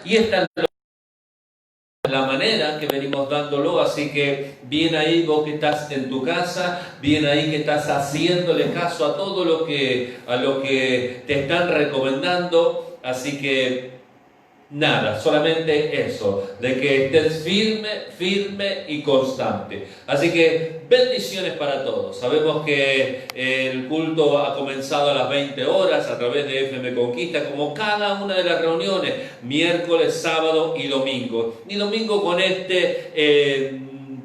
y esta es la manera que venimos dándolo, así que bien ahí vos que estás en tu casa, bien ahí que estás haciéndole caso a todo lo que te están recomendando, así que nada, solamente eso, de que estés firme y constante. Así que bendiciones para todos. Sabemos que el culto ha comenzado a las 20 horas a través de FM Conquista, como cada una de las reuniones, miércoles, sábado y domingo. Y domingo con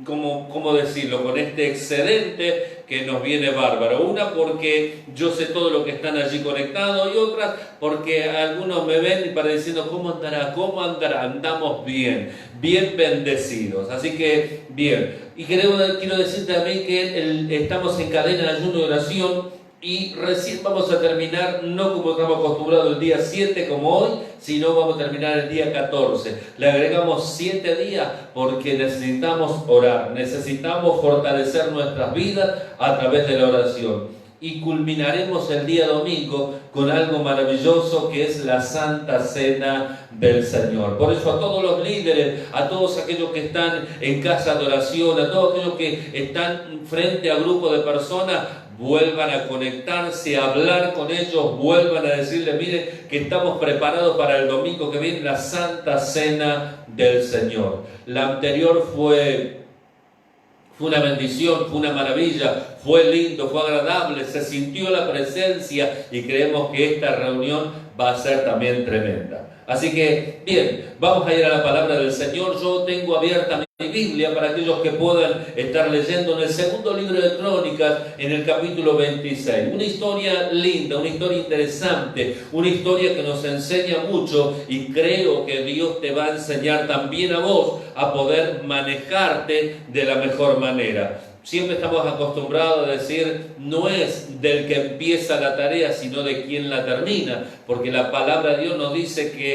¿cómo decirlo? Con este excedente que nos viene bárbaro. Una porque yo sé todo lo que están allí conectados, y otras porque algunos me ven y para diciendo ¿cómo andará? Andamos bien bendecidos. Así que bien. Y quiero decir también que estamos en cadena de ayuno y oración. Y recién vamos a terminar, no como estamos acostumbrados el día 7 como hoy, sino vamos a terminar el día 14. Le agregamos 7 días porque necesitamos orar, necesitamos fortalecer nuestras vidas a través de la oración. Y culminaremos el día domingo con algo maravilloso que es la Santa Cena del Señor. Por eso a todos los líderes, a todos aquellos que están en casa de oración, a todos aquellos que están frente a grupos de personas, vuelvan a conectarse, a hablar con ellos, vuelvan a decirle, miren que estamos preparados para el domingo que viene, la Santa Cena del Señor. La anterior fue una bendición, fue una maravilla, fue lindo, fue agradable, se sintió la presencia y creemos que esta reunión va a ser también tremenda. Así que, bien, vamos a ir a la palabra del Señor. Yo tengo abierta mi Biblia para aquellos que puedan estar leyendo en el segundo libro de Crónicas, en el capítulo 26. Una historia linda, una historia interesante, una historia que nos enseña mucho y creo que Dios te va a enseñar también a vos a poder manejarte de la mejor manera. Siempre estamos acostumbrados a decir, no es del que empieza la tarea, sino de quien la termina, porque la palabra de Dios nos dice que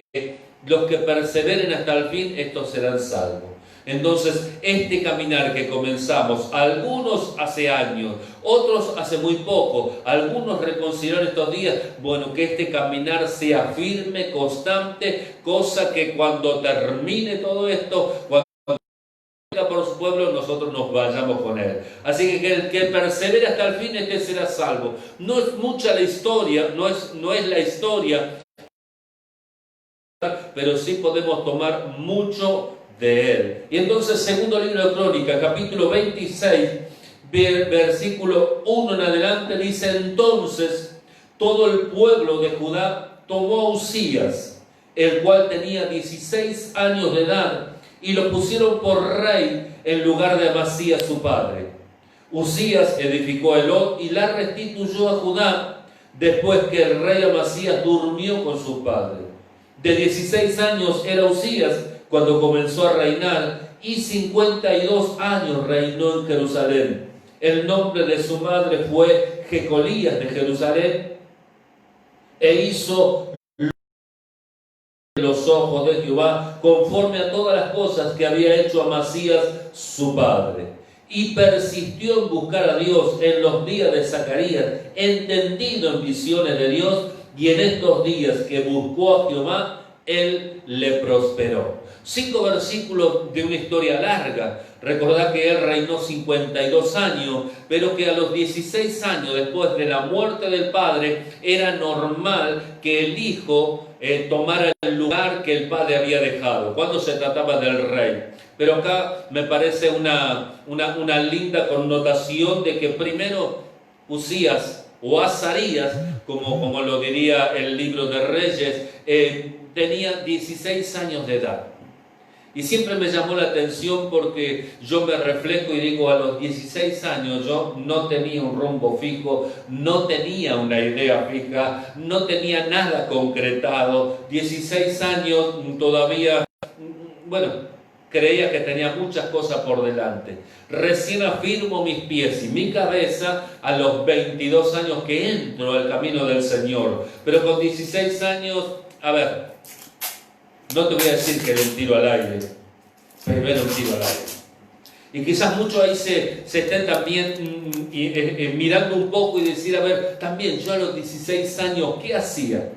los que perseveren hasta el fin, estos serán salvos. Entonces, este caminar que comenzamos, algunos hace años, otros hace muy poco, algunos reconsideraron estos días, bueno, que este caminar sea firme, constante, cosa que cuando termine todo esto, cuando por su pueblo, nosotros nos vayamos con él. Así que el que persevere hasta el fin, este será salvo. No es mucha la historia, no es la historia, pero sí podemos tomar mucho de él. Y entonces, segundo libro de Crónicas, capítulo 26, versículo 1 en adelante, dice: entonces todo el pueblo de Judá tomó a Uzías, el cual tenía 16 años de edad, y lo pusieron por rey en lugar de Amasías su padre. Uzías edificó Elot y la restituyó a Judá después que el rey Amasías durmió con su padre. De 16 años era Uzías cuando comenzó a reinar, y 52 años reinó en Jerusalén. El nombre de su madre fue Jecolías de Jerusalén, e hizo los ojos de Jehová conforme a todas las cosas que había hecho Amasías su padre. Y persistió en buscar a Dios en los días de Zacarías, entendido en visiones de Dios, y en estos días que buscó a Jehová, él le prosperó. 5 versículos de una historia larga. Recordad que él reinó 52 años, pero que a los 16 años después de la muerte del padre, era normal que el hijo tomara el lugar que el padre había dejado, cuando se trataba del rey. Pero acá me parece una linda connotación de que primero Uzías o Azarías, como lo diría el libro de Reyes, tenía 16 años de edad. Y siempre me llamó la atención porque yo me reflejo y digo, a los 16 años yo no tenía un rumbo fijo, no tenía una idea fija, no tenía nada concretado. 16 años todavía, creía que tenía muchas cosas por delante. Recién afirmo mis pies y mi cabeza a los 22 años que entro al camino del Señor. Pero con 16 años, no te voy a decir que era un tiro al aire, pero era un tiro al aire. Y quizás muchos ahí se estén también mirando un poco y decir, también yo a los 16 años, ¿qué hacía?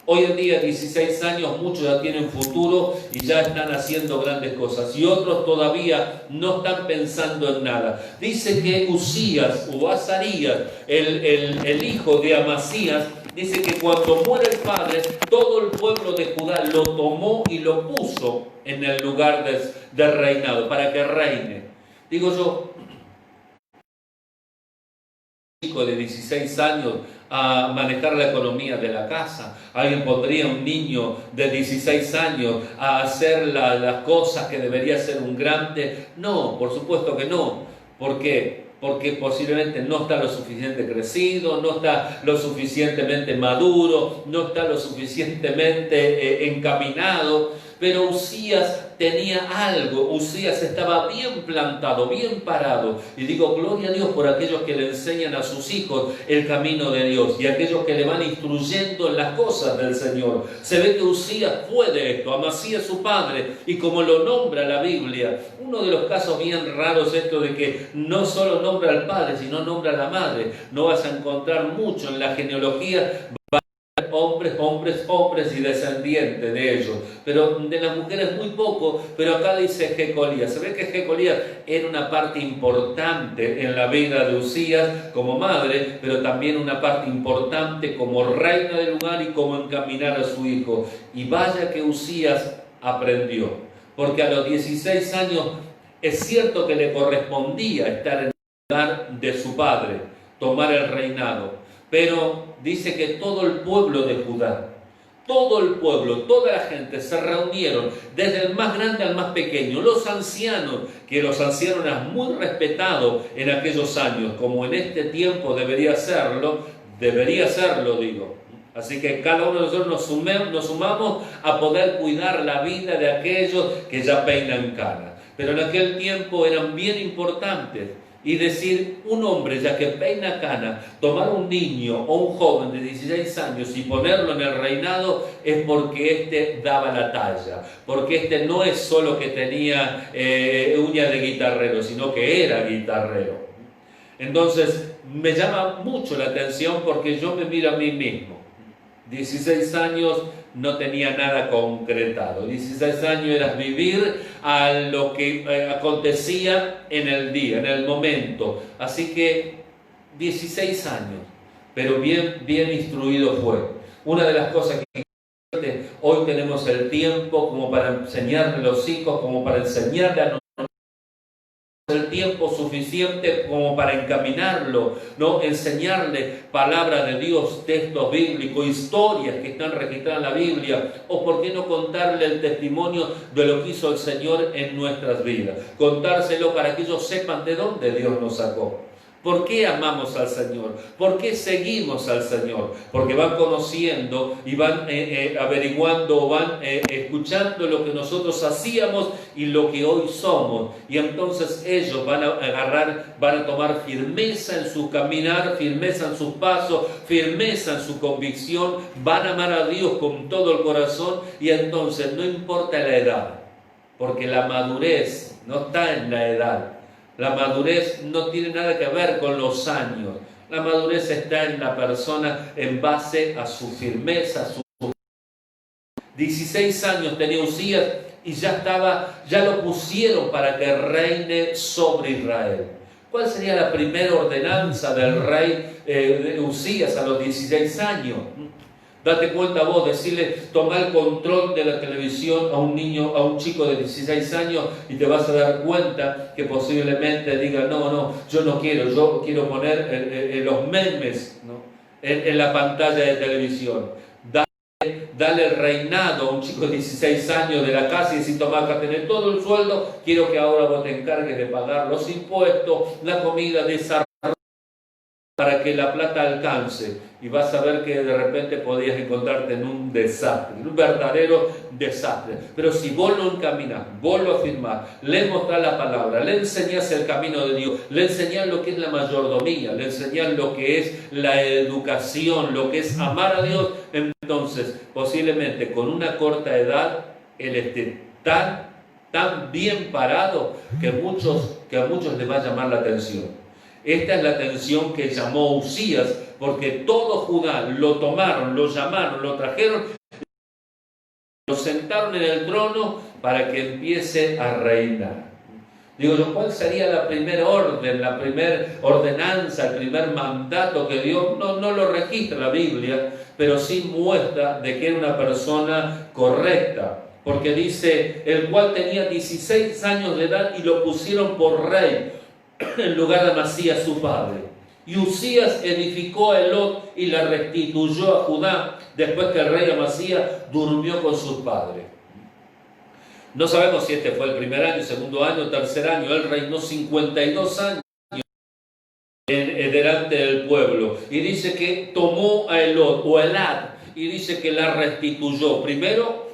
Hoy en día, 16 años, muchos ya tienen futuro y ya están haciendo grandes cosas. Y otros todavía no están pensando en nada. Dice que Usías o Azarías, el hijo de Amasías, dice que cuando muere el padre, todo el pueblo de Judá lo tomó y lo puso en el lugar del reinado, para que reine. Digo yo, chico de 16 años a manejar la economía de la casa. Alguien pondría a un niño de 16 años a hacer las cosas que debería hacer un grande. No, por supuesto que no. ¿Por qué? Porque posiblemente no está lo suficiente crecido, no está lo suficientemente maduro, no está lo suficientemente encaminado. Pero Usías tenía algo, Usías estaba bien plantado, bien parado. Y digo, gloria a Dios por aquellos que le enseñan a sus hijos el camino de Dios y aquellos que le van instruyendo en las cosas del Señor. Se ve que Usías fue de esto, Amasías su padre, y como lo nombra la Biblia, uno de los casos bien raros esto de que no solo nombra al padre, sino nombra a la madre. No vas a encontrar mucho en la genealogía. Hombres y descendientes de ellos, pero de las mujeres muy poco. Pero acá dice Jecolías. Se ve que Jecolías era una parte importante en la vida de Usías como madre, pero también una parte importante como reina del lugar y como encaminar a su hijo. Y vaya que Usías aprendió, porque a los 16 años es cierto que le correspondía estar en el lugar de su padre, tomar el reinado. Pero dice que todo el pueblo de Judá, todo el pueblo, toda la gente se reunieron, desde el más grande al más pequeño, los ancianos, que los ancianos eran muy respetados en aquellos años, como en este tiempo debería serlo digo. Así que cada uno de nosotros nos sumamos a poder cuidar la vida de aquellos que ya peinan cana. Pero en aquel tiempo eran bien importantes. Y decir, un hombre ya que peina cana, tomar un niño o un joven de 16 años y ponerlo en el reinado, es porque éste daba la talla. Porque este no es solo que tenía uñas de guitarrero, sino que era guitarrero. Entonces, me llama mucho la atención porque yo me miro a mí mismo. 16 años no tenía nada concretado. 16 años era vivir a lo que acontecía en el día, en el momento. Así que 16 años, pero bien instruido fue. Una de las cosas que hoy tenemos el tiempo como para enseñarle a los hijos, como para enseñarle a nosotros, el tiempo suficiente como para encaminarlo, ¿no? Enseñarle palabras de Dios, textos bíblicos, historias que están registradas en la Biblia, o por qué no contarle el testimonio de lo que hizo el Señor en nuestras vidas, contárselo para que ellos sepan de dónde Dios nos sacó. ¿Por qué amamos al Señor? ¿Por qué seguimos al Señor? Porque van conociendo y van averiguando, van escuchando lo que nosotros hacíamos y lo que hoy somos. Y entonces ellos van a tomar firmeza en su caminar, firmeza en sus pasos, firmeza en su convicción, van a amar a Dios con todo el corazón y entonces no importa la edad, porque la madurez no está en la edad. La madurez no tiene nada que ver con los años. La madurez está en la persona en base a su firmeza, a su 16 años tenía Usías y ya lo pusieron para que reine sobre Israel. ¿Cuál sería la primera ordenanza del rey de Usías a los 16 años? Date cuenta vos, decirle, toma el control de la televisión a un niño, a un chico de 16 años y te vas a dar cuenta que posiblemente diga, no, yo no quiero, yo quiero poner los memes, ¿no? en la pantalla de televisión. Dale el reinado a un chico de 16 años de la casa y decir, toma acá, tenés todo el sueldo, quiero que ahora vos te encargues de pagar los impuestos, la comida, desarrollo, para que la plata alcance. Y vas a ver que de repente podías encontrarte en un desastre, en un verdadero desastre. Pero si vos lo encaminás, vos lo afirmás, le mostrás la palabra, le enseñás el camino de Dios, le enseñás lo que es la mayordomía, le enseñás lo que es la educación, lo que es amar a Dios, entonces posiblemente con una corta edad él esté tan bien parado que a muchos les va a llamar la atención. Esta es la atención que llamó Usías, porque todo Judá lo tomaron, lo llamaron, lo trajeron lo sentaron en el trono para que empiece a reinar. Digo yo, ¿cuál sería la primera orden, la primera ordenanza, el primer mandato que Dios no lo registra la Biblia, pero sí muestra de que era una persona correcta? Porque dice, el cual tenía 16 años de edad y lo pusieron por rey en lugar de Amasías su padre. Y Usías edificó a Elot y la restituyó a Judá después que el rey Amasías durmió con sus padres. No sabemos si este fue el primer año, segundo año, tercer año. Él reinó 52 años delante del pueblo. Y dice que tomó a Elot o Elad y dice que la restituyó. Primero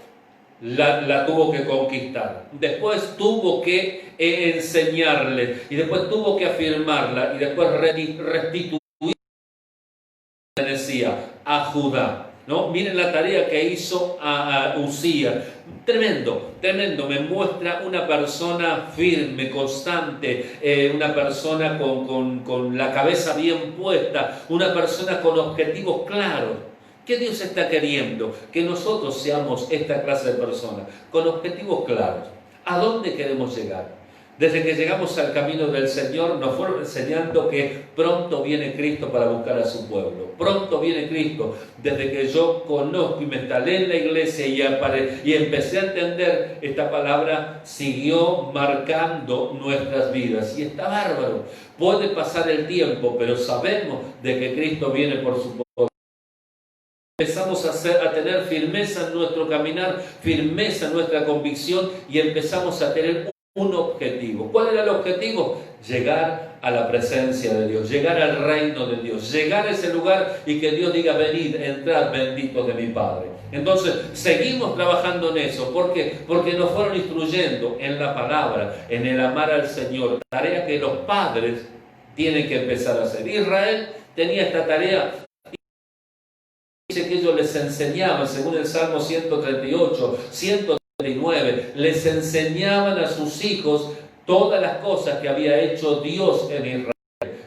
la tuvo que conquistar, después tuvo que enseñarle y después tuvo que afirmarla y después restituir a Judá. ¿No? Miren la tarea que hizo a Usías. Tremendo, tremendo. Me muestra una persona firme, constante, una persona con la cabeza bien puesta, una persona con objetivos claros. ¿Qué Dios está queriendo? Que nosotros seamos esta clase de personas, con objetivos claros. ¿A dónde queremos llegar? Desde que llegamos al camino del Señor nos fueron enseñando que pronto viene Cristo para buscar a su pueblo. Pronto viene Cristo. Desde que yo conozco y me instalé en la iglesia y empecé a entender esta palabra, siguió marcando nuestras vidas. Y está bárbaro. Puede pasar el tiempo, pero sabemos de que Cristo viene por su pueblo. Empezamos a tener firmeza en nuestro caminar, firmeza en nuestra convicción y empezamos a tener un objetivo. ¿Cuál era el objetivo? Llegar a la presencia de Dios, llegar al reino de Dios, llegar a ese lugar y que Dios diga, venid, entrad, benditos de mi Padre. Entonces, seguimos trabajando en eso. ¿Por qué? Porque nos fueron instruyendo en la palabra, en el amar al Señor, tarea que los padres tienen que empezar a hacer. Israel tenía esta tarea. Dice que ellos les enseñaban, según el Salmo 138, 139, les enseñaban a sus hijos todas las cosas que había hecho Dios en Israel,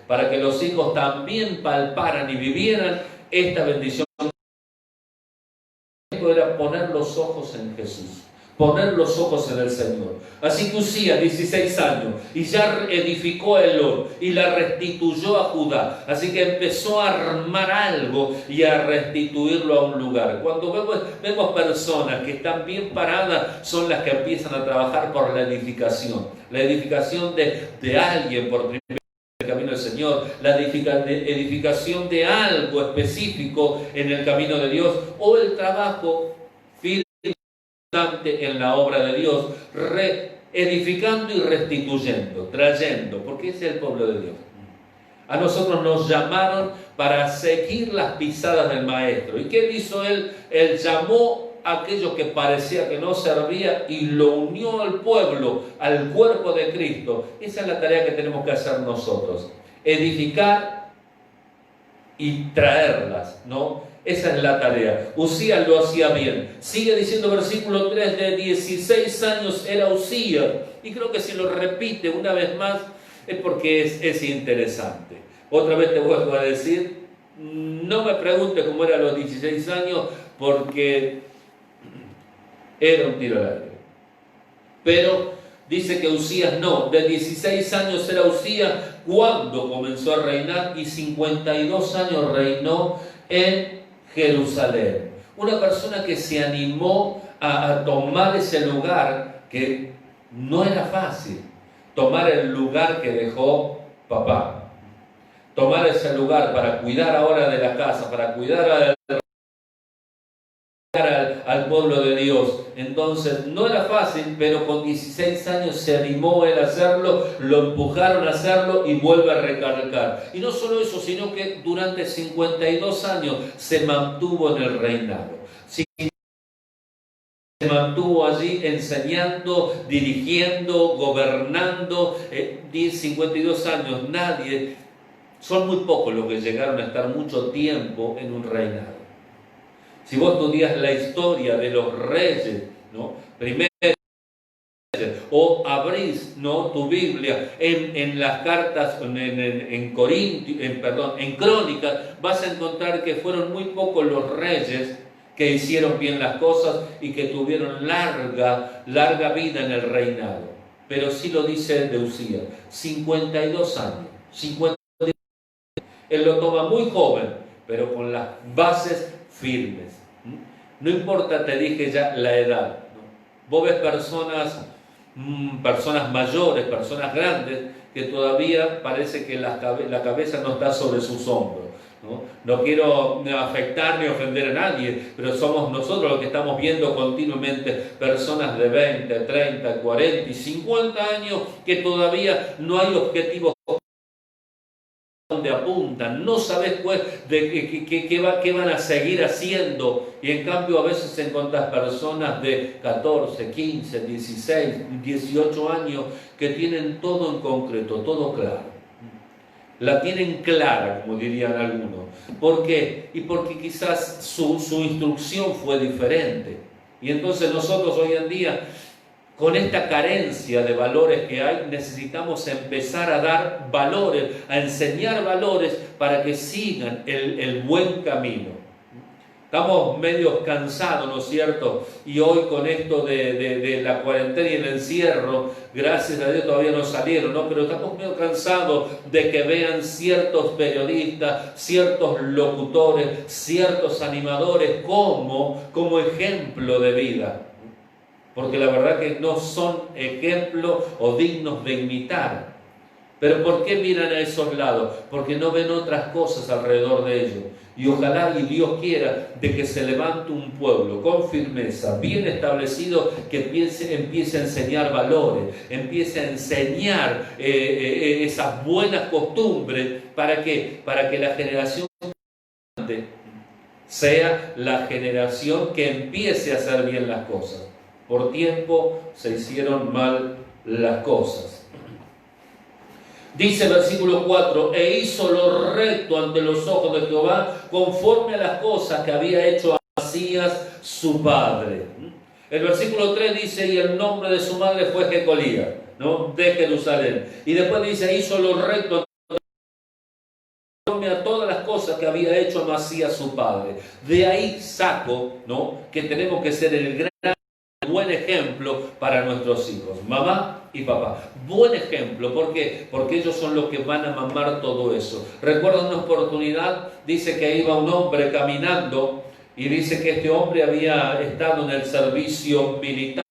para que los hijos también palparan y vivieran esta bendición. Esto era poner los ojos en Jesús, poner los ojos en el Señor. Así que Usías, 16 años, y ya edificó a Elot y la restituyó a Judá. Así que empezó a armar algo y a restituirlo a un lugar. Cuando vemos personas que están bien paradas, son las que empiezan a trabajar por la edificación. La edificación de alguien por primera vez en el camino del Señor, la edificación de algo específico en el camino de Dios, o el trabajo en la obra de Dios, edificando y restituyendo, trayendo, porque ese es el pueblo de Dios. A nosotros nos llamaron para seguir las pisadas del Maestro. ¿Y qué hizo él? Él llamó a aquello que parecía que no servía y lo unió al pueblo, al cuerpo de Cristo. Esa es la tarea que tenemos que hacer nosotros, edificar y traerlas, ¿no? Esa es la tarea. Usías lo hacía bien. Sigue diciendo versículo 3, de 16 años era Usías. Y creo que si lo repite una vez más es porque es interesante. Otra vez te vuelvo a decir, no me preguntes cómo era a los 16 años, porque era un tiro al aire. Pero dice que Usías no, de 16 años era Usías cuando comenzó a reinar y 52 años reinó en Jerusalén. Una persona que se animó a tomar ese lugar que no era fácil, tomar el lugar que dejó papá, tomar ese lugar para cuidar ahora de la casa, para cuidar al pueblo de Dios. Entonces no era fácil, pero con 16 años se animó él a hacerlo, lo empujaron a hacerlo y vuelve a recalcar. Y no solo eso, sino que durante 52 años se mantuvo en el reinado. Se mantuvo allí enseñando, dirigiendo, gobernando. 52 años, son muy pocos los que llegaron a estar mucho tiempo en un reinado. Si vos estudias la historia de los reyes, ¿no? Primero, o abrís, ¿no?, tu Biblia en las cartas, en Crónicas, vas a encontrar que fueron muy pocos los reyes que hicieron bien las cosas y que tuvieron larga vida en el reinado. Pero sí lo dice de Usías, 52 años. 52. Él lo toma muy joven, pero con las bases firmes. No importa, te dije ya, la edad, ¿no? Vos ves personas mayores, personas grandes, que todavía parece que la cabeza no está sobre sus hombros. No quiero afectar ni ofender a nadie, pero somos nosotros los que estamos viendo continuamente personas de 20, 30, 40 y 50 años que todavía no hay objetivos donde apuntan, no sabes qué van a seguir haciendo, y en cambio a veces encuentras personas de 14, 15, 16, 18 años que tienen todo en concreto, todo claro. La tienen clara, como dirían algunos. ¿Por qué? Y porque quizás su instrucción fue diferente. Y entonces nosotros hoy en día, con esta carencia de valores que hay, necesitamos empezar a dar valores, a enseñar valores para que sigan el buen camino. Estamos medio cansados, ¿no es cierto? Y hoy con esto de la cuarentena y el encierro, gracias a Dios todavía no salieron, ¿no? Pero estamos medio cansados de que vean ciertos periodistas, ciertos locutores, ciertos animadores como ejemplo de vida. Porque la verdad que no son ejemplos o dignos de imitar. Pero ¿por qué miran a esos lados? Porque no ven otras cosas alrededor de ellos. Y ojalá y Dios quiera de que se levante un pueblo con firmeza, bien establecido, que empiece a enseñar valores, empiece a enseñar esas buenas costumbres. ¿Para qué? Para que la generación sea la generación que empiece a hacer bien las cosas. Por tiempo se hicieron mal las cosas. Dice versículo 4, e hizo lo recto ante los ojos de Jehová, conforme a las cosas que había hecho Amasías su padre. El versículo 3 dice, y el nombre de su madre fue Jecolías, ¿no? De Jerusalén. Y después dice, hizo lo recto conforme a todas las cosas que había hecho Amasías su padre. De ahí saco, ¿no?, que tenemos que ser el gran buen ejemplo para nuestros hijos, mamá y papá. Buen ejemplo, ¿por qué? Porque ellos son los que van a mamar todo eso. Recuerdo una oportunidad, dice que iba un hombre caminando y dice que este hombre había estado en el servicio militar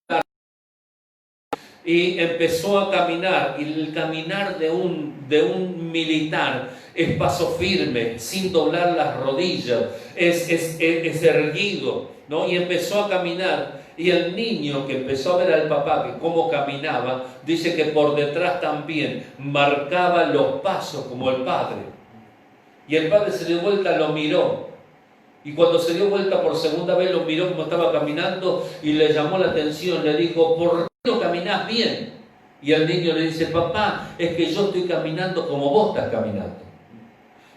y empezó a caminar, y el caminar de un militar es paso firme, sin doblar las rodillas, es erguido, ¿no? Y empezó a caminar. Y el niño que empezó a ver al papá que cómo caminaba, dice que por detrás también marcaba los pasos como el padre. Y el padre se dio vuelta, lo miró. Y cuando se dio vuelta por segunda vez, lo miró como estaba caminando y le llamó la atención. Le dijo, ¿por qué no caminás bien? Y el niño le dice, papá, es que yo estoy caminando como vos estás caminando.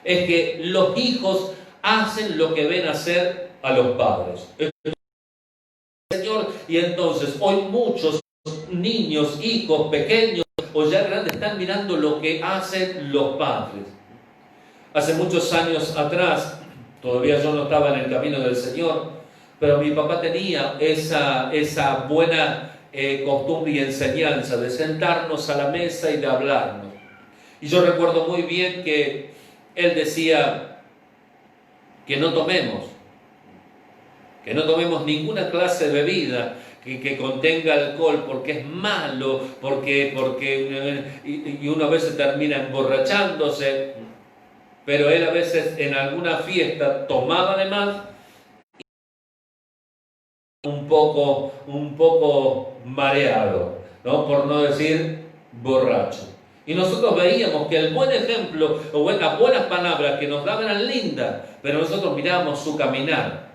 Es que los hijos hacen lo que ven hacer a los padres. Señor, y entonces hoy muchos niños, hijos pequeños o ya grandes están mirando lo que hacen los padres. Hace muchos años atrás, todavía yo no estaba en el camino del Señor, pero mi papá tenía esa buena costumbre y enseñanza de sentarnos a la mesa y de hablarnos. Y yo recuerdo muy bien que él decía que no tomemos ninguna clase de bebida que contenga alcohol, porque es malo, y uno a veces termina emborrachándose, pero él a veces en alguna fiesta tomaba de más, un poco mareado, ¿no? Por no decir borracho. Y nosotros veíamos que el buen ejemplo, o las buenas palabras que nos daban eran lindas, pero nosotros mirábamos su caminar.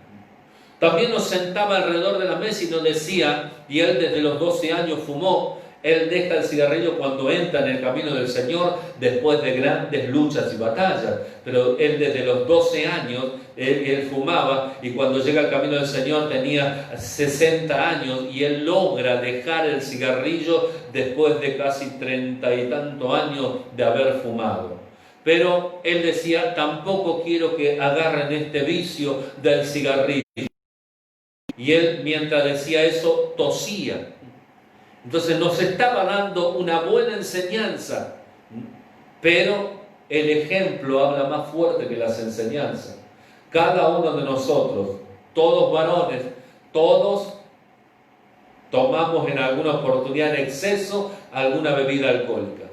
También nos sentaba alrededor de la mesa y nos decía, y él desde los 12 años fumó, él deja el cigarrillo cuando entra en el camino del Señor después de grandes luchas y batallas. Pero él desde los 12 años, él fumaba, y cuando llega al camino del Señor tenía 60 años y él logra dejar el cigarrillo después de casi 30 y tantos años de haber fumado. Pero él decía, tampoco quiero que agarren este vicio del cigarrillo. Y él, mientras decía eso, tosía. Entonces nos estaba dando una buena enseñanza, pero el ejemplo habla más fuerte que las enseñanzas. Cada uno de nosotros, todos varones, todos tomamos en alguna oportunidad en exceso alguna bebida alcohólica.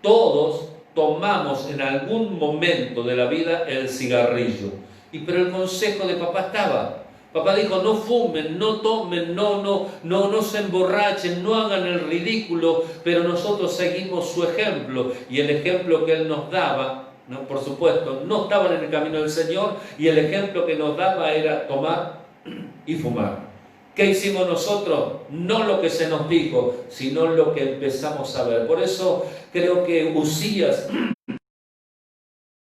Todos tomamos en algún momento de la vida el cigarrillo. Pero el consejo de papá estaba. Papá dijo, no fumen, no tomen, no se emborrachen, no hagan el ridículo, pero nosotros seguimos su ejemplo. Y el ejemplo que él nos daba, ¿no? Por supuesto, no estaban en el camino del Señor, y el ejemplo que nos daba era tomar y fumar. ¿Qué hicimos nosotros? No lo que se nos dijo, sino lo que empezamos a ver. Por eso creo que Uzías,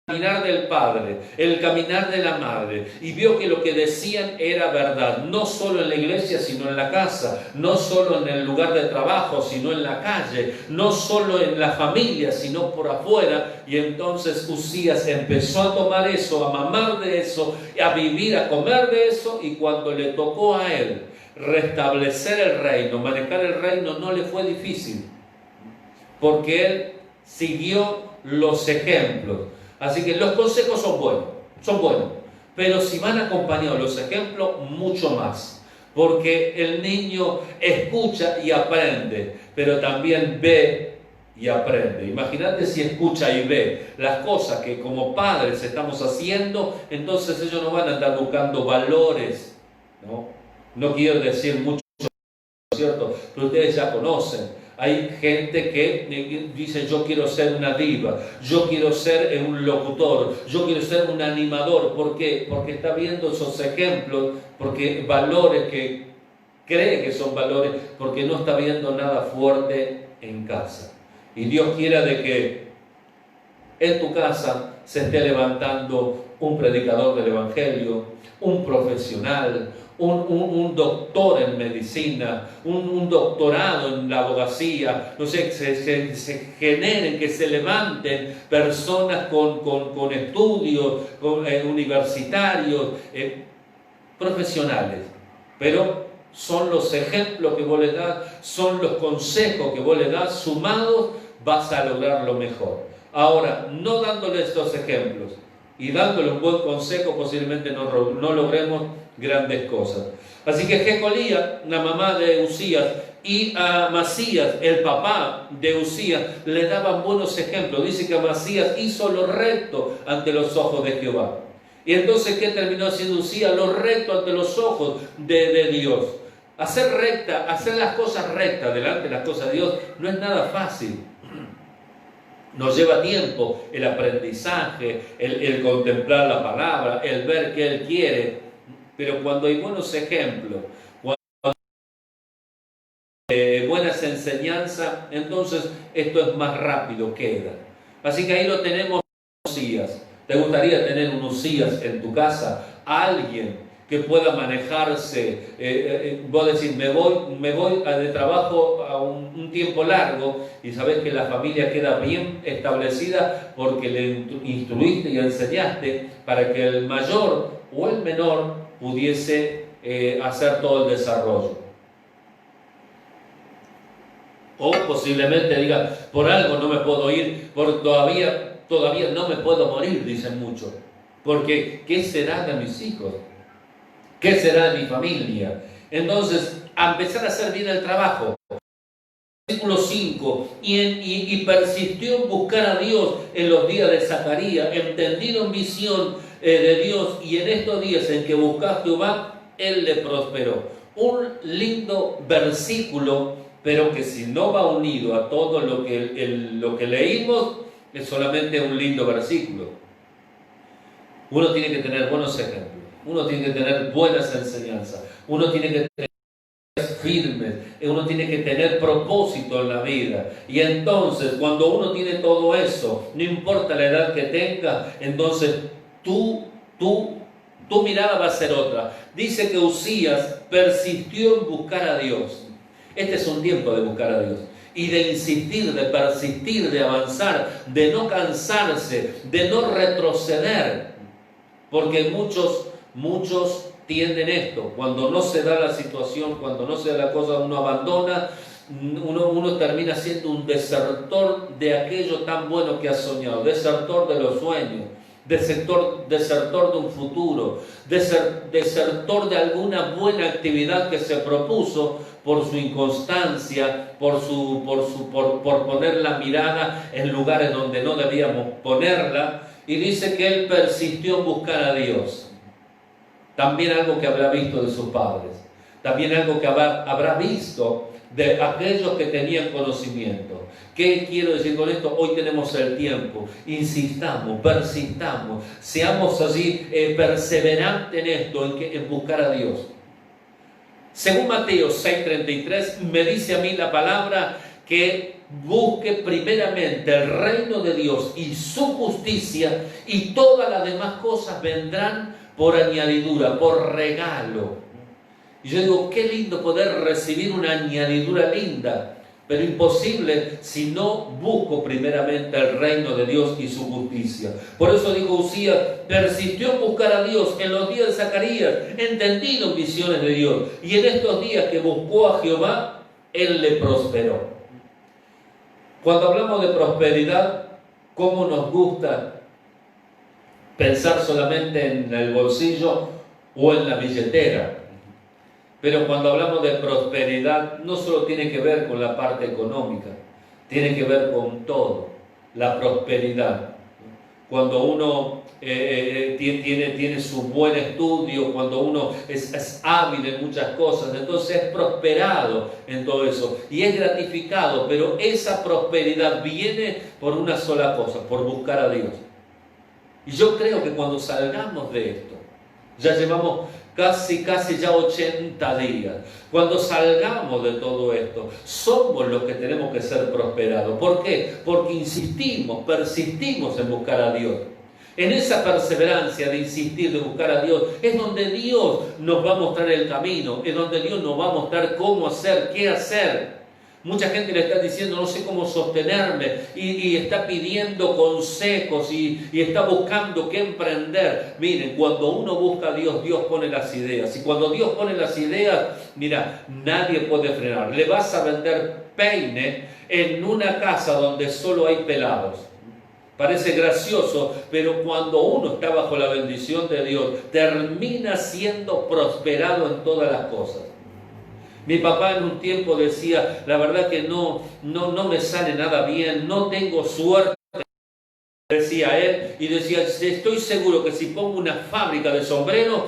el caminar del padre, el caminar de la madre, y vio que lo que decían era verdad, no solo en la iglesia, sino en la casa, no solo en el lugar de trabajo, sino en la calle, no solo en la familia, sino por afuera. Y entonces Uzías empezó a tomar eso, a mamar de eso, a vivir, a comer de eso, y cuando le tocó a él restablecer el reino, manejar el reino, no le fue difícil, porque él siguió los ejemplos. Así que los consejos son buenos, pero si van acompañados los ejemplos, mucho más, porque el niño escucha y aprende, pero también ve y aprende. Imagínate si escucha y ve las cosas que como padres estamos haciendo, entonces ellos no van a andar buscando valores, no quiero decir mucho, ¿cierto? Pero ustedes ya conocen. Hay gente que dice, yo quiero ser una diva, yo quiero ser un locutor, yo quiero ser un animador. ¿Por qué? Porque está viendo esos ejemplos, porque valores que cree que son valores, porque no está viendo nada fuerte en casa. Y Dios quiera de que en tu casa se esté levantando un predicador del Evangelio, un profesional, un doctor en medicina, un doctorado en la abogacía, no sé, se generen, que se levanten personas con estudios universitarios, profesionales, pero son los ejemplos que vos les das, son los consejos que vos les das, sumados vas a lograr lo mejor. Ahora, no dándole estos ejemplos y dándole un buen consejo, posiblemente no logremos grandes cosas. Así que Jecolía, la mamá de Uzías, y a Amasías, el papá de Uzías, le daban buenos ejemplos. Dice que Amasías hizo lo recto ante los ojos de Jehová. Y entonces, ¿qué terminó haciendo Uzías? Lo recto ante los ojos de Dios. Hacer las cosas rectas delante de las cosas de Dios no es nada fácil. Nos lleva tiempo el aprendizaje, el contemplar la palabra, el ver qué Él quiere. Pero cuando hay buenos ejemplos, cuando hay buenas enseñanzas, entonces esto es más rápido, queda. Así que ahí lo tenemos, Uzías. ¿Te gustaría tener un Uzías en tu casa? Alguien que pueda manejarse, vos decís, me voy de trabajo a un tiempo largo, y sabés que la familia queda bien establecida porque le instruiste y enseñaste para que el mayor o el menor pudiese hacer todo el desarrollo. O posiblemente diga, por algo no me puedo ir, todavía no me puedo morir, dicen muchos, porque ¿qué será de mis hijos? ¿Qué será de mi familia? Entonces, a empezar a hacer bien el trabajo. Versículo 5, y persistió en buscar a Dios en los días de Zacarías, entendido en visión de Dios, y en estos días en que buscó a Jehová, Él le prosperó. Un lindo versículo, pero que si no va unido a todo lo que leímos, es solamente un lindo versículo. Uno tiene que tener buenos ejemplos. Uno tiene que tener buenas enseñanzas, uno tiene que tener firmes, uno tiene que tener propósito en la vida. Y entonces, cuando uno tiene todo eso, no importa la edad que tenga, entonces tu mirada va a ser otra. Dice que Uzías persistió en buscar a Dios. Este es un tiempo de buscar a Dios. Y de insistir, de persistir, de avanzar, de no cansarse, de no retroceder. Porque muchos tienden esto. Cuando no se da la situación, cuando no se da la cosa, uno abandona, uno termina siendo un desertor de aquello tan bueno que ha soñado, desertor de los sueños, desertor de un futuro, desertor de alguna buena actividad que se propuso por su inconstancia, por poner la mirada en lugares donde no debíamos ponerla. Y dice que él persistió en buscar a Dios. También algo que habrá visto de sus padres, también algo que habrá visto de aquellos que tenían conocimiento. ¿Qué quiero decir con esto? Hoy tenemos el tiempo, insistamos, persistamos, seamos así perseverantes en esto, en buscar a Dios. Según Mateo 6:33, me dice a mí la palabra que busque primeramente el reino de Dios y su justicia, y todas las demás cosas vendrán por añadidura, por regalo. Y yo digo, qué lindo poder recibir una añadidura linda, pero imposible si no busco primeramente el reino de Dios y su justicia. Por eso dijo Usías, persistió en buscar a Dios en los días de Zacarías, entendido en visiones de Dios, y en estos días que buscó a Jehová, Él le prosperó. Cuando hablamos de prosperidad, ¿cómo nos gusta pensar solamente en el bolsillo o en la billetera? Pero cuando hablamos de prosperidad, no solo tiene que ver con la parte económica, tiene que ver con todo, la prosperidad. Cuando uno tiene su buen estudio, cuando uno es hábil en muchas cosas, entonces es prosperado en todo eso y es gratificado, pero esa prosperidad viene por una sola cosa, por buscar a Dios. Y yo creo que cuando salgamos de esto, ya llevamos casi ya 80 días. Cuando salgamos de todo esto, somos los que tenemos que ser prosperados. ¿Por qué? Porque insistimos, persistimos en buscar a Dios. En esa perseverancia de insistir, de buscar a Dios, es donde Dios nos va a mostrar el camino, es donde Dios nos va a mostrar cómo hacer, qué hacer. Mucha gente le está diciendo, no sé cómo sostenerme, y está pidiendo consejos y está buscando qué emprender. Miren, cuando uno busca a Dios, Dios pone las ideas. Y cuando Dios pone las ideas, mira, nadie puede frenar. Le vas a vender peine en una casa donde solo hay pelados. Parece gracioso, pero cuando uno está bajo la bendición de Dios, termina siendo prosperado en todas las cosas. Mi papá en un tiempo decía, la verdad que no me sale nada bien, no tengo suerte, decía él, y decía, estoy seguro que si pongo una fábrica de sombreros.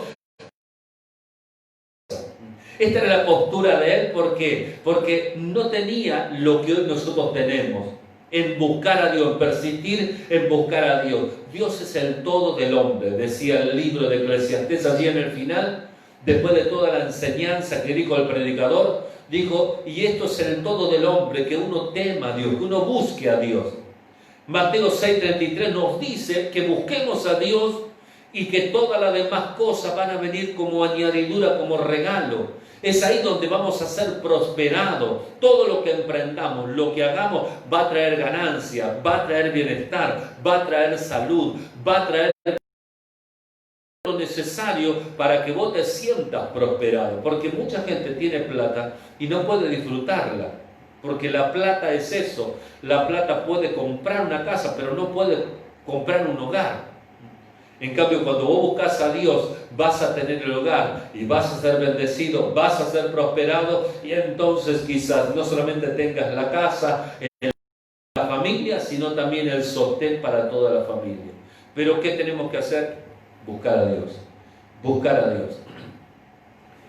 Esta era la postura de él, ¿por qué? Porque no tenía lo que hoy nosotros tenemos, en buscar a Dios, en persistir en buscar a Dios. Dios es el todo del hombre, decía el libro de Eclesiastés allí en el final. Después de toda la enseñanza que dijo el predicador, dijo, y esto es el todo del hombre, que uno tema a Dios, que uno busque a Dios. Mateo 6:33 nos dice que busquemos a Dios y que todas las demás cosas van a venir como añadidura, como regalo. Es ahí donde vamos a ser prosperados. Todo lo que emprendamos, lo que hagamos, va a traer ganancia, va a traer bienestar, va a traer salud, va a traer lo necesario para que vos te sientas prosperado, porque mucha gente tiene plata y no puede disfrutarla, porque la plata es eso. La plata puede comprar una casa, pero no puede comprar un hogar. En cambio, cuando vos buscas a Dios, vas a tener el hogar y vas a ser bendecido, vas a ser prosperado, y entonces quizás no solamente tengas la casa, la familia, sino también el sostén para toda la familia. Pero ¿qué tenemos que hacer? Buscar a Dios, buscar a Dios.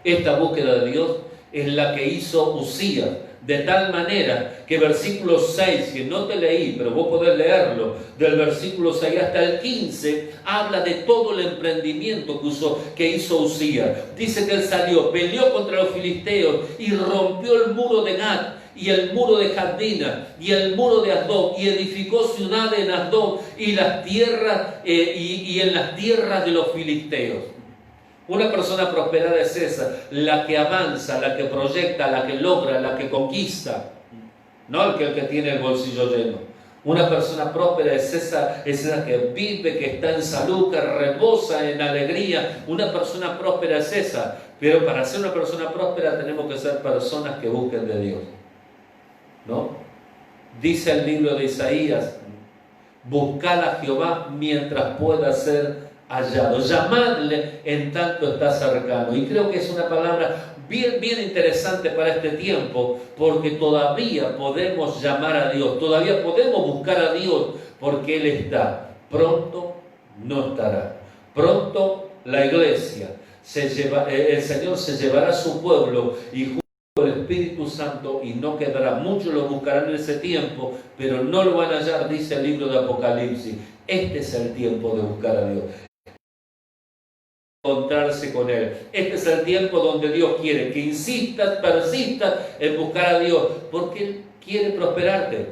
Esta búsqueda de Dios es la que hizo Usías, de tal manera que versículo 6, que no te leí, pero vos podés leerlo, del versículo 6 hasta el 15, habla de todo el emprendimiento que hizo Usías. Dice que él salió, peleó contra los filisteos y rompió el muro de Gat, y el muro de Jabdina, y el muro de Asdod, y edificó ciudades en Asdod y las tierras y en las tierras de los filisteos. Una persona prosperada es esa, la que avanza, la que proyecta, la que logra, la que conquista, no el que tiene el bolsillo lleno. Una persona próspera es esa que vive, que está en salud, que rebosa en alegría. Una persona próspera es esa. Pero para ser una persona próspera tenemos que ser personas que busquen de Dios, ¿no? Dice el libro de Isaías: buscad a Jehová mientras pueda ser hallado. Llamadle en tanto está cercano. Y creo que es una palabra bien interesante para este tiempo, porque todavía podemos llamar a Dios, todavía podemos buscar a Dios, porque Él está. Pronto no estará. Pronto la iglesia el Señor se llevará a su pueblo y junto con el Espíritu Santo, y no quedará. Muchos lo buscarán en ese tiempo, pero no lo van a hallar, dice el libro de Apocalipsis. Este es el tiempo de buscar a Dios, encontrarse con Él. Este es el tiempo donde Dios quiere que insistas, persistas en buscar a Dios, porque Él quiere prosperarte.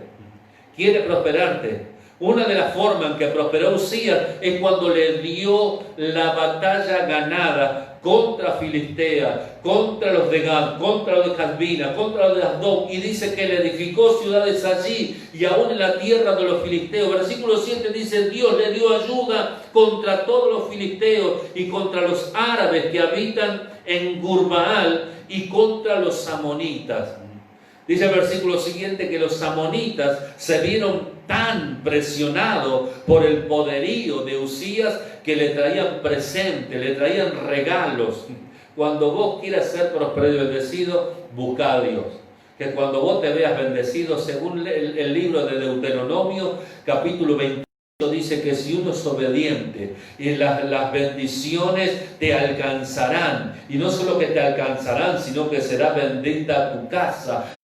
Quiere prosperarte. Una de las formas en que prosperó Usías es cuando le dio la batalla ganada contra Filistea, contra los de Gad, contra los de Jabina, contra los de Asdod, y dice que le edificó ciudades allí y aún en la tierra de los filisteos. Versículo 7 dice: Dios le dio ayuda contra todos los filisteos y contra los árabes que habitan en Gurbaal y contra los amonitas. Dice el versículo siguiente que los amonitas se vieron tan presionados por el poderío de Usías que le traían presentes, le traían regalos. Cuando vos quieras ser próspero y bendecido, busca a Dios. Que cuando vos te veas bendecido, según el libro de Deuteronomio, capítulo 28, dice que si uno es obediente, y las bendiciones te alcanzarán. Y no solo que te alcanzarán, sino que será bendita tu casa,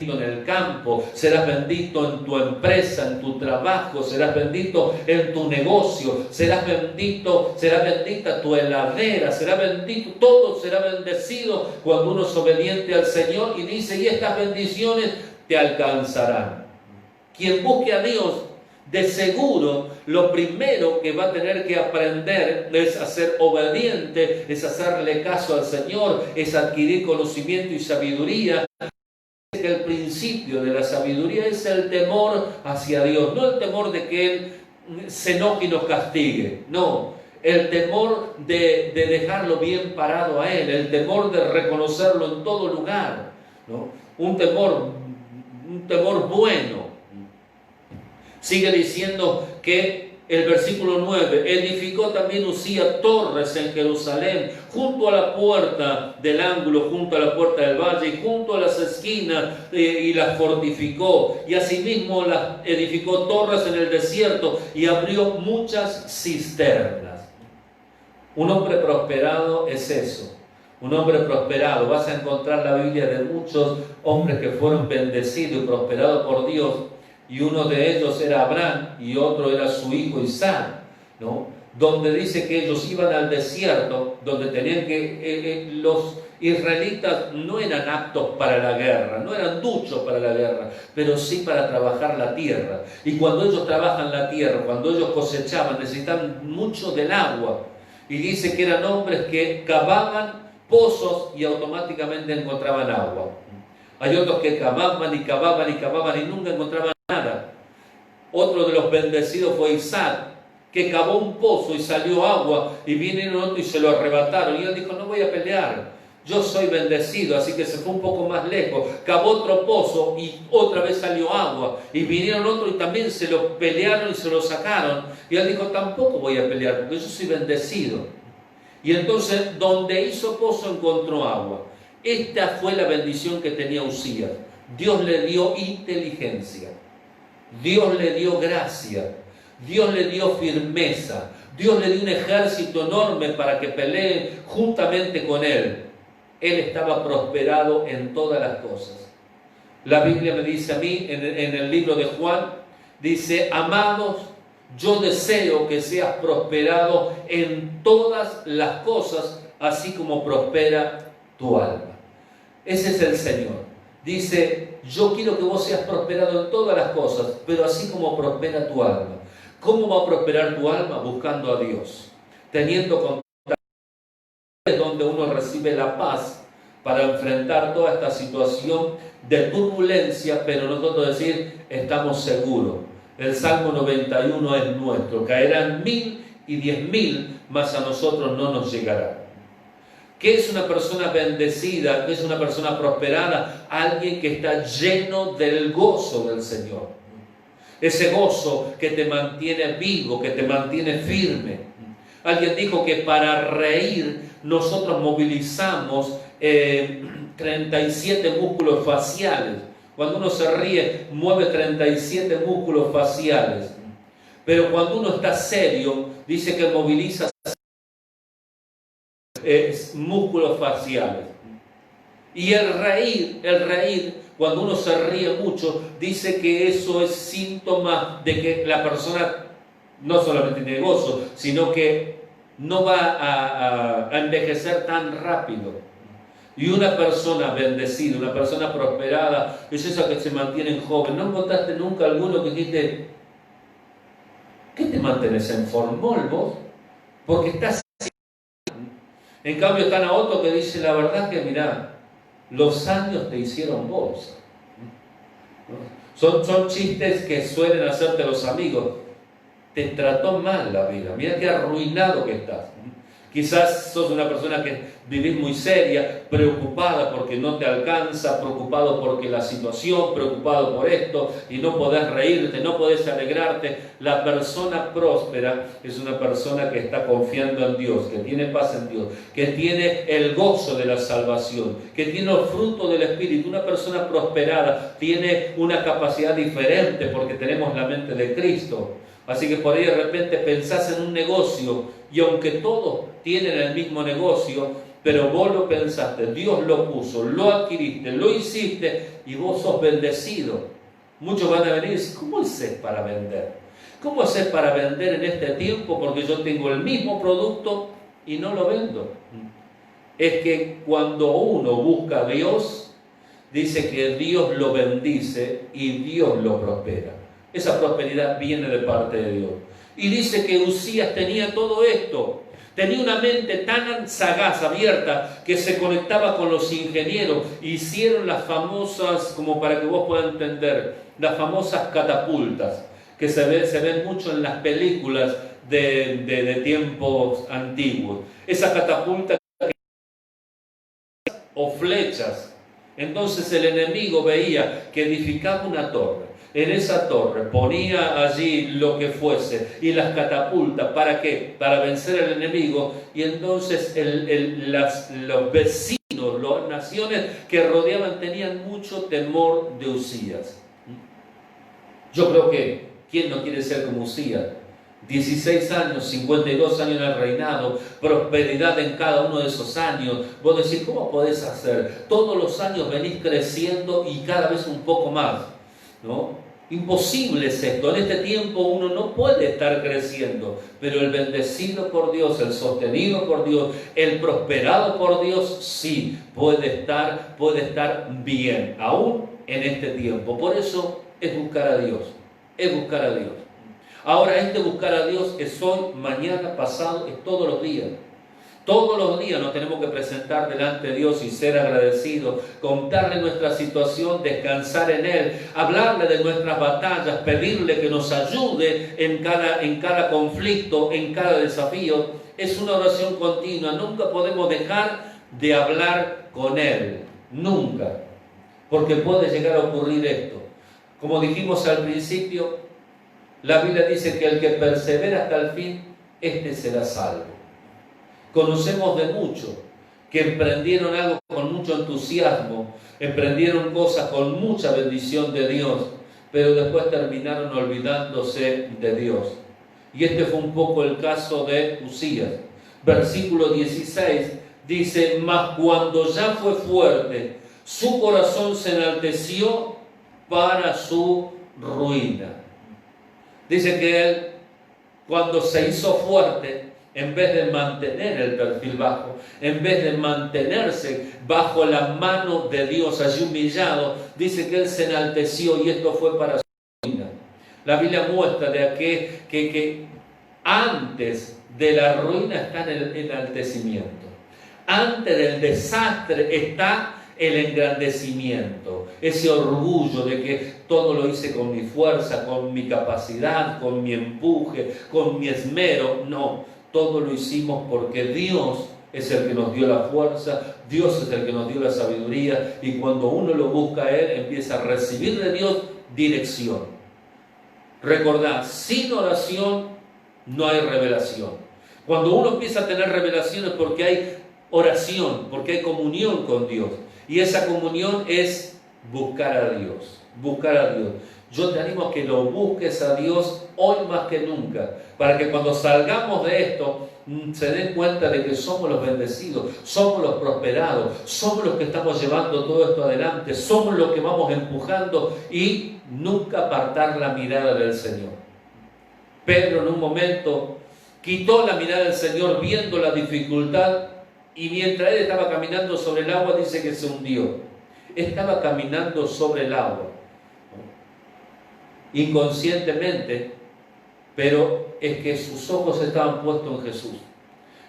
en el campo, serás bendito en tu empresa, en tu trabajo, serás bendito en tu negocio, será bendita tu heladera, será bendito, todo será bendecido cuando uno es obediente al Señor. Y dice: y estas bendiciones te alcanzarán. Quien busque a Dios, de seguro, lo primero que va a tener que aprender es a ser obediente, es hacerle caso al Señor, es adquirir conocimiento y sabiduría. Que el principio de la sabiduría es el temor hacia Dios, no el temor de que Él se enoje y nos castigue, no, el temor de dejarlo bien parado a Él, el temor de reconocerlo en todo lugar, ¿no? Un temor bueno. Sigue diciendo que el versículo 9: edificó también Usías torres en Jerusalén, junto a la puerta del ángulo, junto a la puerta del valle, y junto a las esquinas, y las fortificó. Y asimismo las edificó torres en el desierto, y abrió muchas cisternas. Un hombre prosperado es eso. Un hombre prosperado. Vas a encontrar la Biblia de muchos hombres que fueron bendecidos y prosperados por Dios. Y uno de ellos era Abraham y otro era su hijo Isaac, ¿no? Donde dice que ellos iban al desierto, donde tenían que... los israelitas no eran aptos para la guerra, no eran duchos para la guerra, pero sí para trabajar la tierra. Y cuando ellos trabajan la tierra, cuando ellos cosechaban, necesitaban mucho del agua. Y dice que eran hombres que cavaban pozos y automáticamente encontraban agua. Hay otros que cavaban y cavaban y cavaban y nunca encontraban nada. Otro de los bendecidos fue Isaac, que cavó un pozo y salió agua, y vinieron otro y se lo arrebataron. Y él dijo: no voy a pelear, yo soy bendecido. Así que se fue un poco más lejos, cavó otro pozo y otra vez salió agua. Y vinieron otro y también se lo pelearon y se lo sacaron. Y él dijo: tampoco voy a pelear, porque yo soy bendecido. Y entonces, donde hizo pozo encontró agua. Esta fue la bendición que tenía Usías. Dios le dio inteligencia, Dios le dio gracia, Dios le dio firmeza, Dios le dio un ejército enorme para que peleen juntamente con él. Él estaba prosperado en todas las cosas. La Biblia me dice a mí, en el libro de Juan, dice: amados, yo deseo que seas prosperado en todas las cosas, así como prospera tu alma. Ese es el Señor. Dice: yo quiero que vos seas prosperado en todas las cosas, pero así como prospera tu alma. ¿Cómo va a prosperar tu alma? Buscando a Dios, teniendo contacto, donde uno recibe la paz para enfrentar toda esta situación de turbulencia, pero nosotros decir, estamos seguros. El Salmo 91 es nuestro. Caerán 1000 y 10.000, mas a nosotros no nos llegará. ¿Qué es una persona bendecida? ¿Qué es una persona prosperada? Alguien que está lleno del gozo del Señor. Ese gozo que te mantiene vivo, que te mantiene firme. Alguien dijo que para reír nosotros movilizamos 37 músculos faciales. Cuando uno se ríe, mueve 37 músculos faciales. Pero cuando uno está serio, dice que moviliza músculos faciales. Y el reír, cuando uno se ríe mucho, dice que eso es síntoma de que la persona no solamente tiene gozo, sino que no va a envejecer tan rápido. Y una persona bendecida, una persona prosperada, es esa que se mantiene joven. ¿No encontraste nunca alguno que dijiste, ¿qué te mantienes en formol vos? Porque estás... En cambio están a otro que dice, la verdad que mirá, los años te hicieron bolsa. Son chistes que suelen hacerte los amigos. Te trató mal la vida, mira qué arruinado que estás. Quizás sos una persona que vivís muy seria, preocupada porque no te alcanza, preocupado porque la situación, preocupado por esto, y no podés reírte, no podés alegrarte. La persona próspera es una persona que está confiando en Dios, que tiene paz en Dios, que tiene el gozo de la salvación, que tiene el fruto del Espíritu. Una persona prosperada tiene una capacidad diferente porque tenemos la mente de Cristo. Así que por ahí de repente pensás en un negocio y aunque todos tienen el mismo negocio, pero vos lo pensaste, Dios lo puso, lo adquiriste, lo hiciste y vos sos bendecido. Muchos van a venir y decir, ¿cómo haces para vender? ¿Cómo haces para vender en este tiempo? Porque yo tengo el mismo producto y no lo vendo. Es que cuando uno busca a Dios, dice que Dios lo bendice y Dios lo prospera. Esa prosperidad viene de parte de Dios. Y dice que Uzías tenía todo esto. Tenía una mente tan sagaz, abierta, que se conectaba con los ingenieros. Hicieron las famosas, como para que vos puedas entender, las famosas catapultas, que se ven mucho en las películas de tiempos antiguos. Esa catapulta o flechas. Entonces el enemigo veía que edificaba una torre. En esa torre ponía allí lo que fuese y las catapultas. ¿Para qué? Para vencer al enemigo. Y entonces los vecinos, las naciones que rodeaban tenían mucho temor de Uzías. Yo creo que, ¿quién no quiere ser como Uzías? 16 años, 52 años en el reinado, prosperidad en cada uno de esos años. Vos decís, ¿cómo podés hacer? Todos los años venís creciendo y cada vez un poco más, ¿no? Imposible es esto. En este tiempo uno no puede estar creciendo, pero el bendecido por Dios, el sostenido por Dios, el prosperado por Dios, sí, puede estar bien, aún en este tiempo. Por eso es buscar a Dios, es buscar a Dios. Ahora, buscar a Dios es hoy, mañana, pasado, es todos los días. Todos los días nos tenemos que presentar delante de Dios y ser agradecidos, contarle nuestra situación, descansar en Él, hablarle de nuestras batallas, pedirle que nos ayude en cada conflicto, en cada desafío. Es una oración continua. Nunca podemos dejar de hablar con Él. Nunca. Porque puede llegar a ocurrir esto. Como dijimos al principio, la Biblia dice que el que persevera hasta el fin, este será salvo. Conocemos de muchos que emprendieron algo con mucho entusiasmo, emprendieron cosas con mucha bendición de Dios, pero después terminaron olvidándose de Dios. Y este fue un poco el caso de Uzías. Versículo 16 dice, mas cuando ya fue fuerte, su corazón se enalteció para su ruina. Dice que él, cuando se hizo fuerte, en vez de mantener el perfil bajo, en vez de mantenerse bajo la mano de Dios allí humillado, dice que él se enalteció y esto fue para su ruina. La Biblia muestra de que antes de la ruina está el enaltecimiento. Antes del desastre está el engrandecimiento, ese orgullo de que todo lo hice con mi fuerza, con mi capacidad, con mi empuje, con mi esmero. No, todo lo hicimos porque Dios es el que nos dio la fuerza, Dios es el que nos dio la sabiduría, y cuando uno lo busca a Él, empieza a recibir de Dios dirección. Recordad, sin oración no hay revelación. Cuando uno empieza a tener revelaciones porque hay oración, porque hay comunión con Dios, y esa comunión es buscar a Dios, buscar a Dios. Yo te animo a que lo busques a Dios hoy más que nunca, para que cuando salgamos de esto se den cuenta de que somos los bendecidos, somos los prosperados, somos los que estamos llevando todo esto adelante, somos los que vamos empujando, y nunca apartar la mirada del Señor. Pedro en un momento quitó la mirada del Señor viendo la dificultad, y mientras él estaba caminando sobre el agua, dice que se hundió. Estaba caminando sobre el agua, inconscientemente, pero es que sus ojos estaban puestos en Jesús.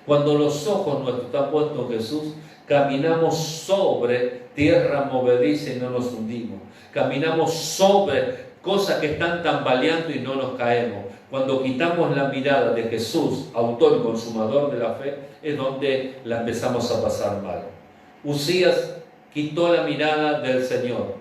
Cuando los ojos nuestros están puestos en Jesús, caminamos sobre tierra movediza y no nos hundimos. Caminamos sobre cosas que están tambaleando y no nos caemos. Cuando quitamos la mirada de Jesús, autor y consumador de la fe, es donde la empezamos a pasar mal. Usías quitó la mirada del Señor.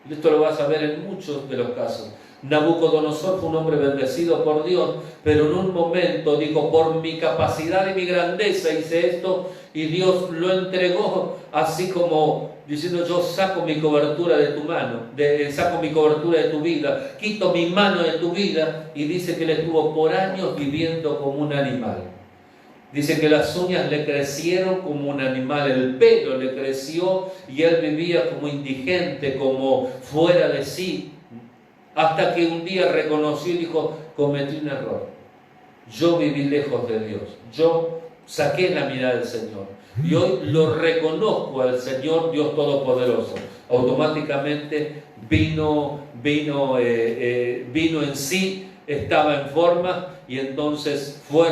Esto lo vas a ver en muchos de los casos. Nabucodonosor fue un hombre bendecido por Dios, pero en un momento dijo: por mi capacidad y mi grandeza hice esto, y Dios lo entregó así como diciendo: yo saco mi cobertura de tu mano, saco mi cobertura de tu vida, quito mi mano de tu vida. Y dice que él estuvo por años viviendo como un animal. Dice que las uñas le crecieron como un animal, el pelo le creció, y él vivía como indigente, como fuera de sí, hasta que un día reconoció y dijo: cometí un error, yo viví lejos de Dios, yo saqué la mirada del Señor, y hoy lo reconozco al Señor Dios Todopoderoso. Automáticamente vino en sí, estaba en forma, y entonces fue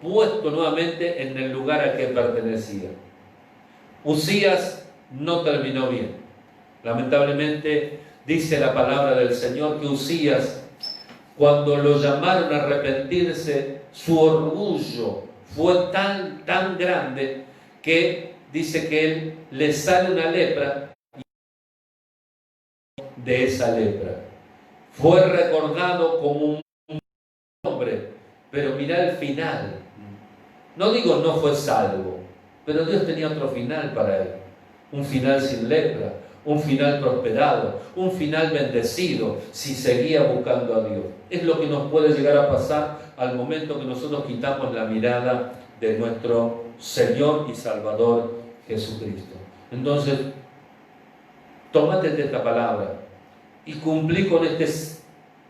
puesto nuevamente en el lugar a que pertenecía. Usías no terminó bien. Lamentablemente dice la palabra del Señor que Usías, cuando lo llamaron a arrepentirse, su orgullo fue tan grande que dice que él le sale una lepra, y de esa lepra fue recordado como un hombre. Pero mirá el final. No digo no fue salvo, pero Dios tenía otro final para él. Un final sin lepra, un final prosperado, un final bendecido, si seguía buscando a Dios. Es lo que nos puede llegar a pasar al momento que nosotros quitamos la mirada de nuestro Señor y Salvador Jesucristo. Entonces, tómate de esta palabra y cumplí con este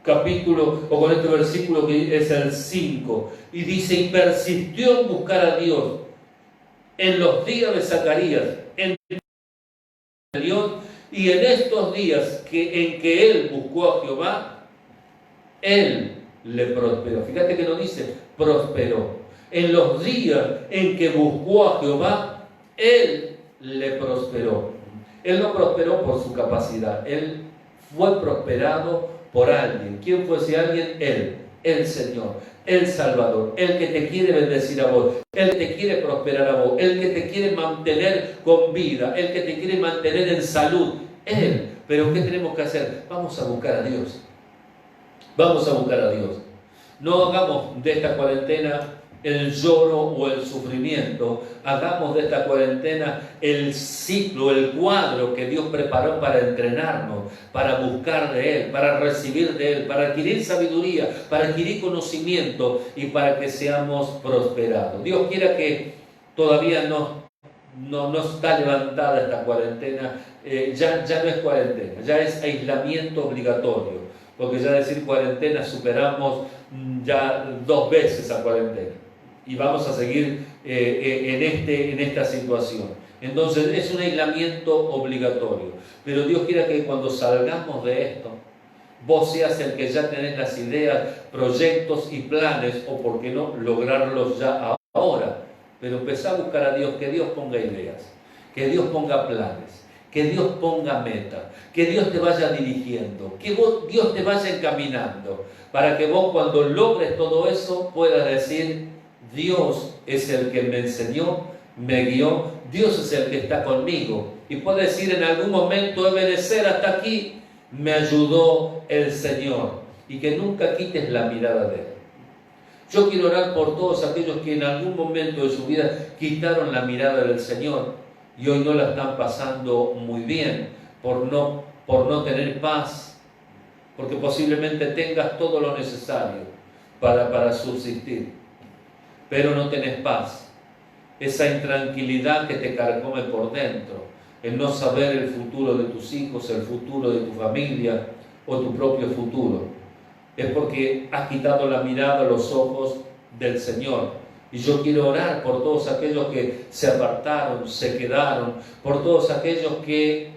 capítulo, o con este versículo que es el 5, y dice: y persistió en buscar a Dios en los días de Zacarías, en Dios, y en estos días en que él buscó a Jehová, él le prosperó. Fíjate que no dice prosperó. En los días en que buscó a Jehová, él le prosperó. Él no prosperó por su capacidad, él fue prosperado por alguien. ¿Quién fue ese alguien? Él, el Señor, el Salvador, el que te quiere bendecir a vos, el que te quiere prosperar a vos, el que te quiere mantener con vida, el que te quiere mantener en salud. Él. Pero ¿qué tenemos que hacer? Vamos a buscar a Dios. Vamos a buscar a Dios. No hagamos de esta cuarentena el lloro o el sufrimiento. Hagamos de esta cuarentena el ciclo, el cuadro que Dios preparó para entrenarnos, para buscar de Él, para recibir de Él, para adquirir sabiduría, para adquirir conocimiento y para que seamos prosperados. Dios quiera que todavía no está levantada esta cuarentena, ya no es cuarentena, ya es aislamiento obligatorio, porque ya decir cuarentena superamos ya 2 veces a cuarentena. Y vamos a seguir en esta situación. Entonces es un aislamiento obligatorio. Pero Dios quiera que cuando salgamos de esto, vos seas el que ya tenés las ideas, proyectos y planes, o por qué no, lograrlos ya ahora. Pero empezá a buscar a Dios, que Dios ponga ideas, que Dios ponga planes, que Dios ponga metas, que Dios te vaya dirigiendo, que Dios te vaya encaminando, para que vos cuando logres todo eso puedas decir, Dios es el que me enseñó, me guió, Dios es el que está conmigo. Y puedes decir en algún momento, Ebenezer, hasta aquí me ayudó el Señor. Y que nunca quites la mirada de Él. Yo quiero orar por todos aquellos que en algún momento de su vida quitaron la mirada del Señor y hoy no la están pasando muy bien por no tener paz, porque posiblemente tengas todo lo necesario para subsistir, pero no tenés paz. Esa intranquilidad que te carcome por dentro, el no saber el futuro de tus hijos, el futuro de tu familia o tu propio futuro, es porque has quitado la mirada a los ojos del Señor. Y yo quiero orar por todos aquellos que se apartaron, se quedaron, por todos aquellos que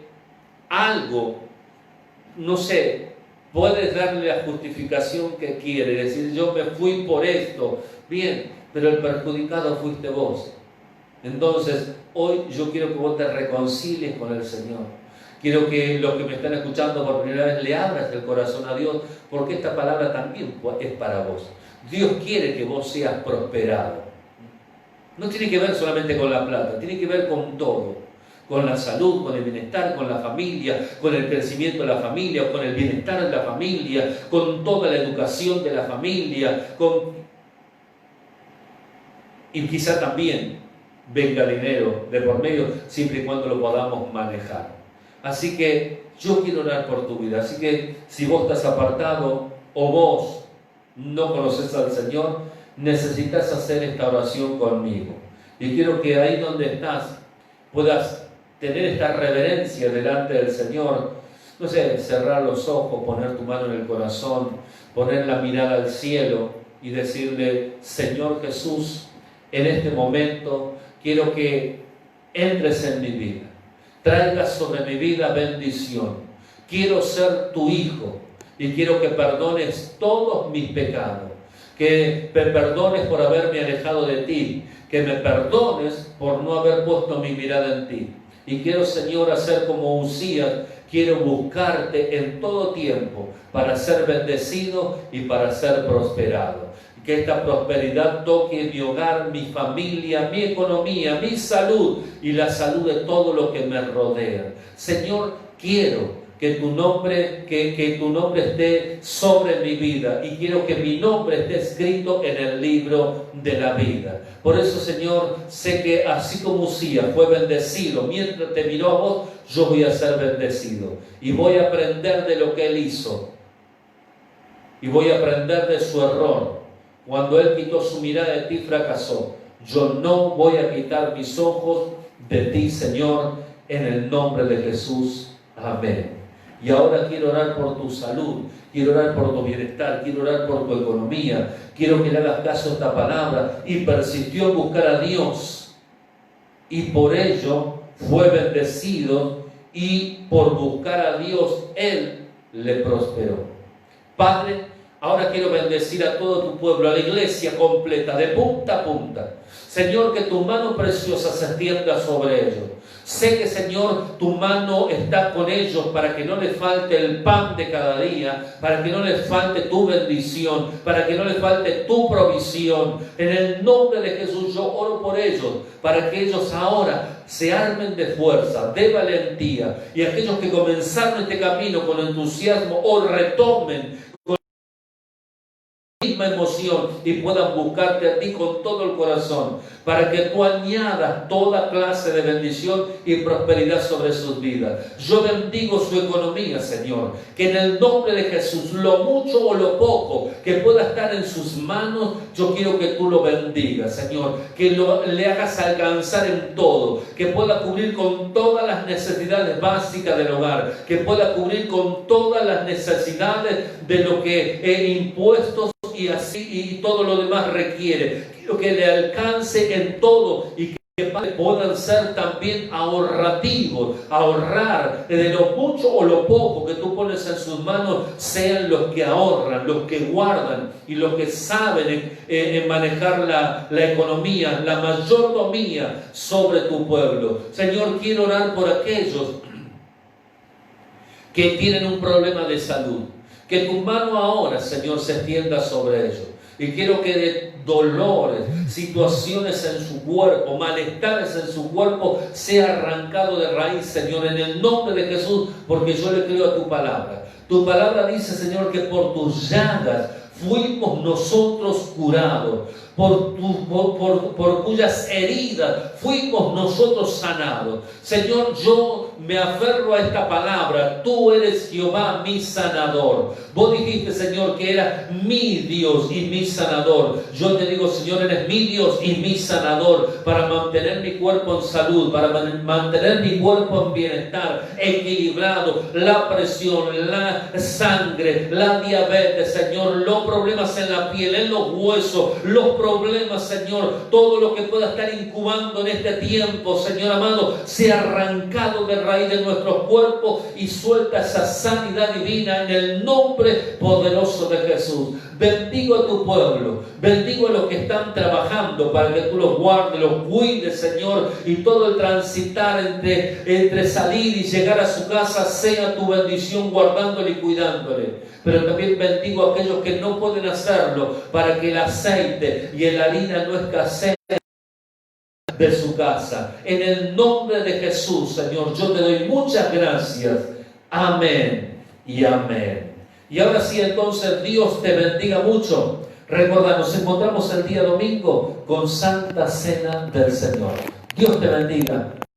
algo, no sé, puedes darle la justificación que quiere, decir yo me fui por esto, bien, pero el perjudicado fuiste vos. Entonces, hoy yo quiero que vos te reconcilies con el Señor. Quiero que los que me están escuchando por primera vez le abras el corazón a Dios, porque esta palabra también es para vos. Dios quiere que vos seas prosperado. No tiene que ver solamente con la plata, tiene que ver con todo. Con la salud, con el bienestar, con la familia, con el crecimiento de la familia, con el bienestar de la familia, con toda la educación de la familia, y quizá también venga dinero de por medio, siempre y cuando lo podamos manejar. Así que yo quiero orar por tu vida. Así que si vos estás apartado o vos no conoces al Señor, necesitas hacer esta oración conmigo. Y quiero que ahí donde estás puedas tener esta reverencia delante del Señor. No sé, cerrar los ojos, poner tu mano en el corazón, poner la mirada al cielo y decirle, Señor Jesús, en este momento quiero que entres en mi vida. Traiga sobre mi vida bendición. Quiero ser tu hijo y quiero que perdones todos mis pecados. Que me perdones por haberme alejado de ti. Que me perdones por no haber puesto mi mirada en ti. Y quiero, Señor, hacer como Usías. Quiero buscarte en todo tiempo para ser bendecido y para ser prosperado. Que esta prosperidad toque mi hogar, mi familia, mi economía, mi salud y la salud de todo lo que me rodea. Señor, quiero que tu nombre esté sobre mi vida y quiero que mi nombre esté escrito en el libro de la vida. Por eso, Señor, sé que así como Usías fue bendecido, mientras te miró a vos, yo voy a ser bendecido y voy a aprender de lo que él hizo y voy a aprender de su error. Cuando él quitó su mirada de ti, fracasó. Yo no voy a quitar mis ojos de ti, Señor, en el nombre de Jesús. Amén. Y ahora quiero orar por tu salud, quiero orar por tu bienestar, quiero orar por tu economía. Quiero que le hagas caso a esta palabra. Y persistió en buscar a Dios. Y por ello fue bendecido. Y por buscar a Dios, Él le prosperó. Padre, ahora quiero bendecir a todo tu pueblo, a la iglesia completa, de punta a punta. Señor, que tu mano preciosa se extienda sobre ellos. Sé que, Señor, tu mano está con ellos para que no les falte el pan de cada día, para que no les falte tu bendición, para que no les falte tu provisión. En el nombre de Jesús yo oro por ellos, para que ellos ahora se armen de fuerza, de valentía. Y aquellos que comenzaron este camino con entusiasmo, o retomen misma emoción y puedan buscarte a ti con todo el corazón, para que tú añadas toda clase de bendición y prosperidad sobre sus vidas. Yo bendigo su economía, Señor, que en el nombre de Jesús, lo mucho o lo poco que pueda estar en sus manos, yo quiero que tú lo bendigas, Señor, que le hagas alcanzar en todo, que pueda cubrir con todas las necesidades básicas del hogar, que pueda cubrir con todas las necesidades de lo que impuestos y así y todo lo demás requiere. Quiero que le alcance en todo y que que puedan ser también ahorrativos, ahorrar de lo mucho o lo poco que tú pones en sus manos, sean los que ahorran, los que guardan y los que saben en manejar la economía, la mayordomía sobre tu pueblo. Señor, quiero orar por aquellos que tienen un problema de salud. Que tu mano ahora, Señor, se extienda sobre ellos. Y quiero que de dolores, situaciones en su cuerpo, malestares en su cuerpo, sea arrancado de raíz, Señor, en el nombre de Jesús, porque yo le creo a tu palabra. Tu palabra dice, Señor, que por tus llagas fuimos nosotros curados. Por cuyas heridas fuimos nosotros sanados. Señor, yo me aferro a esta palabra. Tú eres Jehová, mi sanador. Vos dijiste, Señor, que eras mi Dios y mi sanador. Yo te digo, Señor, eres mi Dios y mi sanador, para mantener mi cuerpo en salud, para mantener mi cuerpo en bienestar, equilibrado, la presión, la sangre, la diabetes, Señor, los problemas en la piel, en los huesos, los problemas, Señor, todo lo que pueda estar incubando en este tiempo, Señor amado, sea arrancado de raíz de nuestros cuerpos y suelta esa sanidad divina en el nombre poderoso de Jesús. Bendigo a tu pueblo, bendigo a los que están trabajando para que tú los guardes, los cuides, Señor, y todo el transitar entre salir y llegar a su casa sea tu bendición, guardándole y cuidándole. Pero también bendigo a aquellos que no pueden hacerlo, para que el aceite y la harina no escaseen de su casa. En el nombre de Jesús, Señor, yo te doy muchas gracias. Amén y amén. Y ahora sí, entonces, Dios te bendiga mucho. Recuerda, nos encontramos el día domingo con Santa Cena del Señor. Dios te bendiga.